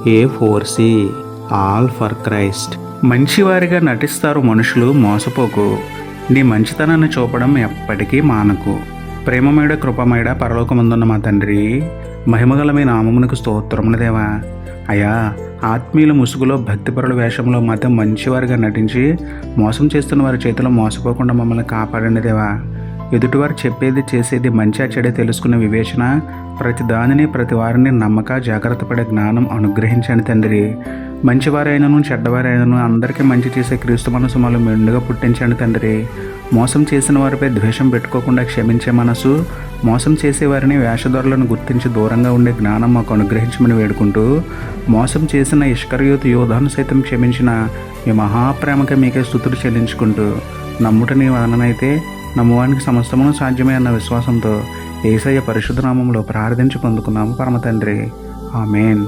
A4C all for Christ. మంచివారిగా నటిస్తారు మనుషులు, మోసపోకు. నీ మంచితనాన్ని చూపడం ఎప్పటికీ మానకు. ప్రేమమేడ కృపమేడ పరలోకమందున్న మా తండ్రి, మహిమగల మీ నామమునకు స్తోత్రములు దేవా. అయ్యా, ఆత్మీయుల ముసుగులో భక్తిపరుల వేషంలో మాత్రం మంచివారిగా నటించి మోసం చేస్తున్న వారి చేతిలో మోసపోకుండా మమ్మల్ని కాపాడండి దేవా. ఎదుటివారు చెప్పేది చేసేది మంచి చెడే తెలుసుకునే వివేచన, ప్రతి దానిని ప్రతి వారిని నమ్మక జాగ్రత్త పడే జ్ఞానం అనుగ్రహించండి తండ్రి. మంచివారైనను చెడ్డవారైనను అందరికీ మంచి చేసే క్రీస్తు మనసు మాలో మెండుగా పుట్టించండి తండ్రి. మోసం చేసిన వారిపై ద్వేషం పెట్టుకోకుండా క్షమించే మనసు, మోసం చేసే వారిని వేషధారులను గుర్తించి దూరంగా ఉండే జ్ఞానం మాకు అనుగ్రహించమని వేడుకుంటూ, మోసం చేసిన ఇష్కరియోతు యోధాను సైతం క్షమించిన మీ మహాప్రేమకి మీకే స్తుతులు చెల్లించుకుంటూ, నమ్ముట నీ వలనైతే నమ్మువానికి సమస్తమును సాధ్యమే అన్న విశ్వాసంతో యేసయ్య పరిశుద్ధ నామంలో ప్రార్థించి పొందుకున్నాము పరమ తండ్రి. ఆమేన్.